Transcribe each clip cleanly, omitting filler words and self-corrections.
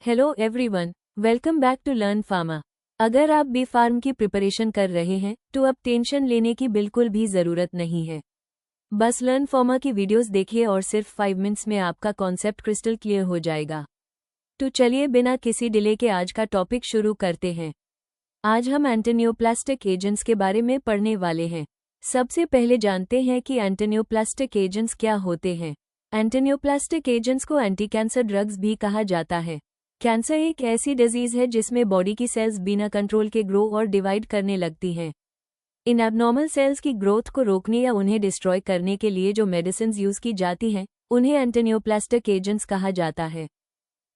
Hello everyone, welcome back to learn pharma. अगर आप B farm की प्रिपरेशन कर रहे हैं तो अब टेंशन लेने की बिल्कुल भी ज़रूरत नहीं है। बस लर्न फार्मा की वीडियोस देखिए और सिर्फ 5 मिनट्स में आपका कॉन्सेप्ट क्रिस्टल क्लियर हो जाएगा। तो चलिए बिना किसी डिले के आज का टॉपिक शुरू करते हैं। आज हम एंटीनियोप्लास्टिक एजेंट्स के बारे में पढ़ने वाले हैं। सबसे पहले जानते हैं कि एंटीनियोप्लास्टिक एजेंट्स क्या होते हैं। एंटीनियोप्लास्टिक एजेंट्स को एंटी कैंसर ड्रग्स भी कहा जाता है। कैंसर एक ऐसी डिजीज है जिसमें बॉडी की सेल्स बिना कंट्रोल के ग्रो और डिवाइड करने लगती हैं। इन एबनॉर्मल सेल्स की ग्रोथ को रोकने या उन्हें डिस्ट्रॉय करने के लिए जो मेडिसिन्स यूज की जाती हैं, उन्हें एंटीनियोप्लास्टिक एजेंट्स कहा जाता है।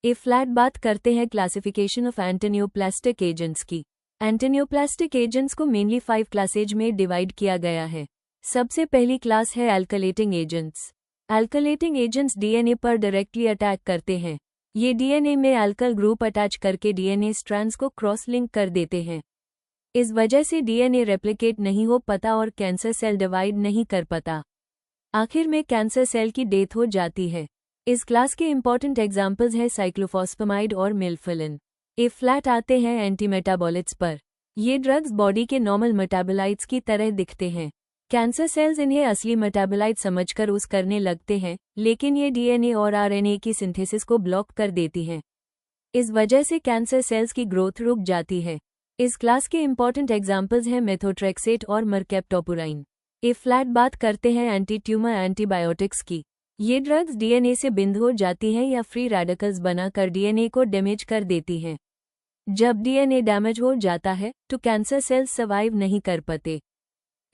फ्लैट बात करते हैं क्लासिफिकेशन ऑफ एंटीनियोप्लास्टिक एजेंट्स की। एंटीनियोप्लास्टिक एजेंट्स को मेनली 5 क्लासेज में डिवाइड किया गया है। सबसे पहली क्लास है एल्कलेटिंग एजेंट्स। एल्कलेटिंग एजेंट्स डीएनए पर डायरेक्टली अटैक करते हैं। ये डीएनए में एल्कल ग्रुप अटैच करके डीएनए स्ट्रैंड्स को क्रॉस लिंक कर देते हैं। इस वजह से डीएनए रेप्लिकेट नहीं हो पाता और कैंसर सेल डिवाइड नहीं कर पाता। आखिर में कैंसर सेल की डेथ हो जाती है। इस क्लास के इंपॉर्टेंट एग्जाम्पल्स हैं साइक्लोफॉस्फेमाइड और मिल्फिलिन। फ्लैट आते हैं एंटीमेटाबॉलिट्स पर। ये ड्रग्स बॉडी के नॉर्मल मेटाबोलाइट्स की तरह दिखते हैं। कैंसर सेल्स इन्हें असली मेटाबोलाइट समझकर यूज करने लगते हैं, लेकिन ये डीएनए और आरएनए की सिंथेसिस को ब्लॉक कर देती हैं। इस वजह से कैंसर सेल्स की ग्रोथ रुक जाती है। इस क्लास के इंपॉर्टेंट एग्जाम्पल्स हैं मेथोट्रेक्सेट और मरकेप्टोपुराइन। फ्लैट बात करते हैं एंटी ट्यूमर एंटीबायोटिक्स की। ये ड्रग्स डीएनए से बिंद हो जाती हैं या फ्री रेडिकल्स बनाकर डीएनए को डैमेज कर देती हैं। जब डीएनए डैमेज हो जाता है तो कैंसर सेल्स सर्वाइव नहीं कर पाते।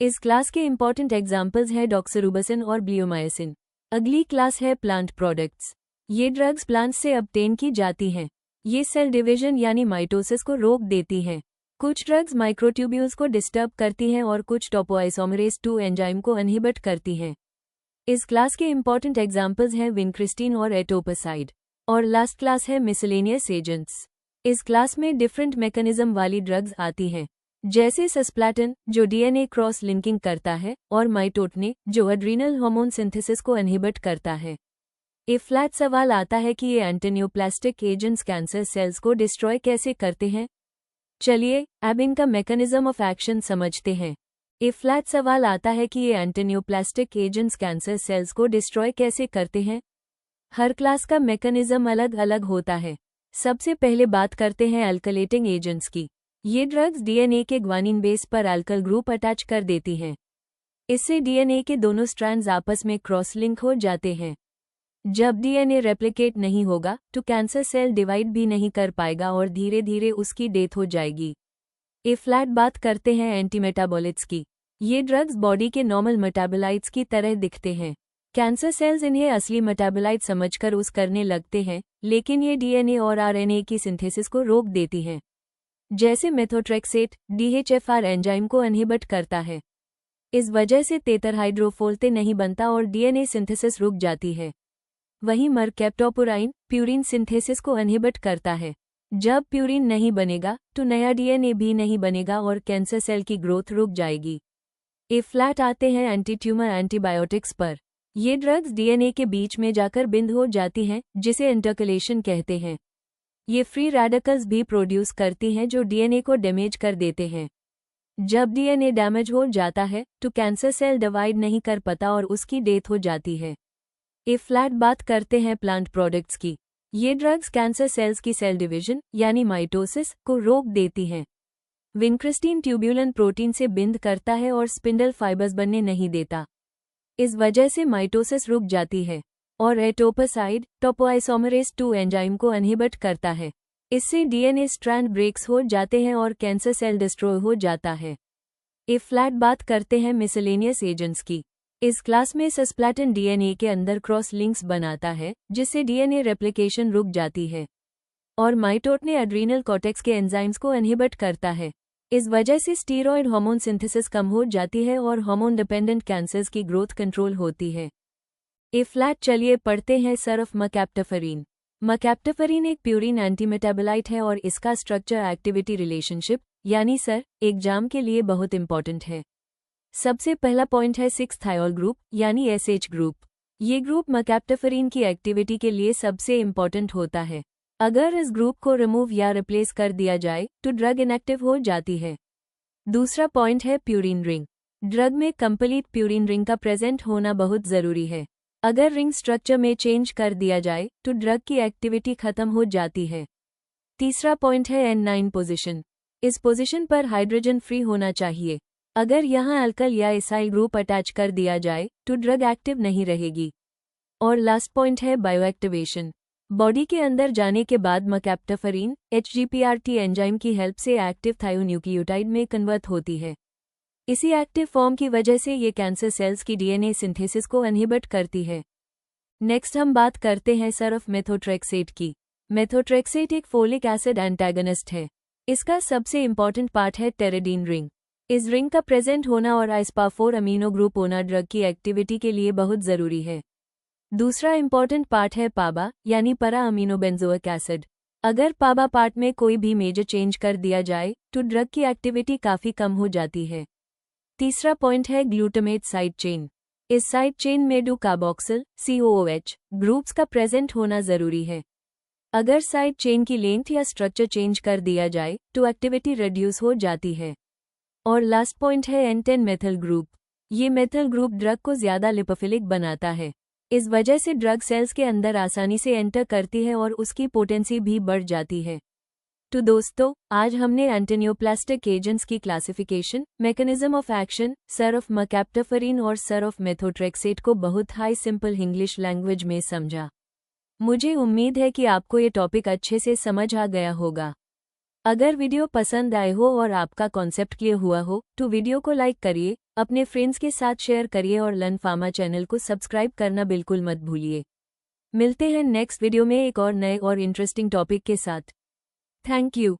इस क्लास के इंपॉर्टेंट एग्जाम्पल्स हैं डॉक्सरूबसिन और ब्लियोमायसिन। अगली क्लास है प्लांट प्रोडक्ट्स। ये ड्रग्स प्लांट्स से ऑब्टेन की जाती हैं। ये सेल डिवीजन यानी माइटोसिस को रोक देती हैं। कुछ ड्रग्स माइक्रोट्यूब्यूल्स को डिस्टर्ब करती हैं और कुछ टोपोआइसोमरेज 2 एंजाइम को इनहिबिट करती हैं। इस क्लास के इंपॉर्टेंट एग्जाम्पल्स हैं विनक्रिस्टीन और एटोपसाइड। और लास्ट क्लास है मिसलेनियस एजेंट्स। इस क्लास में डिफरेंट मैकेनिज्म वाली ड्रग्स आती हैं, जैसे सस्प्लैटिन जो डीएनए क्रॉस लिंकिंग करता है और माइटोटने जो एड्रीनल हार्मोन सिंथेसिस को इनहिबिट करता है। फ्लैट सवाल आता है कि ये एंटीनियोप्लास्टिक एजेंट्स कैंसर सेल्स को डिस्ट्रॉय कैसे करते हैं। चलिए अब इनका मैकेनिज्म ऑफ एक्शन समझते हैं। फ्लैट सवाल आता है कि ये एंटीनियोप्लास्टिक एजेंट्स कैंसर सेल्स को डिस्ट्रॉय कैसे करते हैं। हर क्लास का मैकेनिज्म अलग अलग होता है। सबसे पहले बात करते हैं एल्कलेटिंग एजेंट्स की। ये ड्रग्स डीएनए के ग्वानिन बेस पर एल्कल ग्रुप अटैच कर देती हैं। इससे डीएनए के दोनों स्ट्रैंड्स आपस में क्रॉस लिंक हो जाते हैं। जब डीएनए रेप्लिकेट नहीं होगा तो कैंसर सेल डिवाइड भी नहीं कर पाएगा और धीरे धीरे उसकी डेथ हो जाएगी। फ्लैट बात करते हैं एंटीमेटाबॉलिट्स की। ये ड्रग्स बॉडी के नॉर्मल मेटाबोलाइट्स की तरह दिखते हैं। कैंसर सेल्स इन्हें असली मेटाबोलाइट समझकर यूज करने लगते हैं, लेकिन ये डीएनए और आरएनए की सिंथेसिस को रोक देती हैं। जैसे मेथोट्रेक्सेट डीएचएफआर एंजाइम को इनहिबिट करता है। इस वजह से तेतरहाइड्रोफोल्ते नहीं बनता और डीएनए सिंथेसिस रुक जाती है। वहीं मरकेप्टोपुराइन प्यूरिन सिंथेसिस को इनहिबिट करता है। जब प्यूरिन नहीं बनेगा तो नया डीएनए भी नहीं बनेगा और कैंसर सेल की ग्रोथ रुक जाएगी। फ्लैट आते हैं एंटी ट्यूमर एंटीबायोटिक्स पर। ये ड्रग्स डीएनए के बीच में जाकर बिंद हो जाती हैं, जिसे इंटरकलेशन कहते हैं। ये फ्री रेडिकल्स भी प्रोड्यूस करती हैं जो डीएनए को डैमेज कर देते हैं। जब डीएनए डैमेज हो जाता है तो कैंसर सेल डिवाइड नहीं कर पाता और उसकी डेथ हो जाती है। फ्लैट बात करते हैं प्लांट प्रोडक्ट्स की। ये ड्रग्स कैंसर सेल्स की सेल डिवीजन यानी माइटोसिस को रोक देती हैं। विनक्रिस्टीन ट्यूब्यूलिन प्रोटीन से बिंद करता है और स्पिंडल फाइबर्स बनने नहीं देता। इस वजह से माइटोसिस रुक जाती है। और एटोपसाइड टोपोआइसोमरेज 2 एंजाइम को इनहिबिट करता है। इससे डीएनए स्ट्रैंड ब्रेक्स हो जाते हैं और कैंसर सेल डिस्ट्रॉय हो जाता है। फ्लैट बात करते हैं मिसलेनियस एजेंट्स की। इस क्लास में सस्प्लैटिन डीएनए के अंदर क्रॉस लिंक्स बनाता है, जिससे डीएनए रेप्लिकेशन रुक जाती है। और माइटोटने एड्रीनल कॉर्टेक्स के एंजाइम्स को इनहिबिट करता है। इस वजह से स्टीरॉयड हार्मोन सिंथेसिस कम हो जाती है और हार्मोन डिपेंडेंट कैंसर्स की ग्रोथ कंट्रोल होती है। फ्लैट चलिए पढ़ते हैं सरफ मकैप्टेफरीन। मकैप्टेफरीन एक प्यूरिन एंटीमेटाबोलाइट है और इसका स्ट्रक्चर एक्टिविटी रिलेशनशिप यानी सर एग्जाम के लिए बहुत इंपॉर्टेंट है। सबसे पहला पॉइंट है 6 थायोल ग्रुप यानी एसएच ग्रुप। ये ग्रुप मकैप्टेफरीन की एक्टिविटी के लिए सबसे इंपॉर्टेंट होता है। अगर इस ग्रुप को रिमूव या रिप्लेस कर दिया जाए तो ड्रग इनएक्टिव हो जाती है। दूसरा पॉइंट है प्यूरिन रिंग। ड्रग में कंप्लीट प्यूरिन रिंग का प्रेजेंट होना बहुत जरूरी है। अगर रिंग स्ट्रक्चर में चेंज कर दिया जाए तो ड्रग की एक्टिविटी खत्म हो जाती है। तीसरा पॉइंट है N9 पोजीशन। इस पोजीशन पर हाइड्रोजन फ्री होना चाहिए। अगर यहाँ अल्कल या इसाइल ग्रुप अटैच कर दिया जाए तो ड्रग एक्टिव नहीं रहेगी। और लास्ट पॉइंट है बायोएक्टिवेशन। बॉडी के अंदर जाने के बाद मकैप्टाफरीन HGPRT एंजाइम की हेल्प से एक्टिव थायोन्यूक्लियोटाइड में कन्वर्ट होती है। इसी एक्टिव फॉर्म की वजह से ये कैंसर सेल्स की DNA सिंथेसिस को इनहिबिट करती है। नेक्स्ट हम बात करते हैं सरफ मेथोट्रेक्सेट की। मेथोट्रेक्सेट एक फोलिक एसिड एंटागनिस्ट है। इसका सबसे इंपॉर्टेंट पार्ट है टेरेडीन रिंग। इस रिंग का प्रेजेंट होना और आइसपा-4 अमीनो ग्रुप होना ड्रग की एक्टिविटी के लिए बहुत जरूरी है। दूसरा इंपॉर्टेंट पार्ट है पाबा यानी para अमीनो बेंजोइक एसिड। अगर पाबा पार्ट में कोई भी मेजर चेंज कर दिया जाए तो ड्रग की एक्टिविटी काफी कम हो जाती है। तीसरा पॉइंट है ग्लूटामेट साइड चेन। इस साइड चेन में डू कार्बोक्सिल COOH ग्रुप्स का प्रेजेंट होना जरूरी है। अगर साइड चेन की लेंथ या स्ट्रक्चर चेंज कर दिया जाए तो एक्टिविटी रिड्यूस हो जाती है। और लास्ट पॉइंट है N10 मेथिल ग्रुप। ये मेथिल ग्रुप ड्रग को ज्यादा लिपोफिलिक बनाता है। इस वजह से ड्रग सेल्स के अंदर आसानी से एंटर करती है और उसकी पोटेंसी भी बढ़ जाती है। तो दोस्तों, आज हमने एंटिनियोप्लास्टिक एजेंट्स की क्लासिफिकेशन, मैकेनिज्म ऑफ एक्शन, सरफ मकैप्टाफरीन और सरफ मेथोट्रेक्सेट को बहुत हाई सिंपल इंग्लिश लैंग्वेज में समझा। मुझे उम्मीद है कि आपको ये टॉपिक अच्छे से समझ आ गया होगा। अगर वीडियो पसंद आए हो और आपका कॉन्सेप्ट क्लियर हुआ हो तो वीडियो को लाइक करिए, अपने फ्रेंड्स के साथ शेयर करिए और लर्न फार्मा चैनल को सब्सक्राइब करना बिल्कुल मत भूलिए। मिलते हैं नेक्स्ट वीडियो में एक और नए और इंटरेस्टिंग टॉपिक के साथ। Thank you.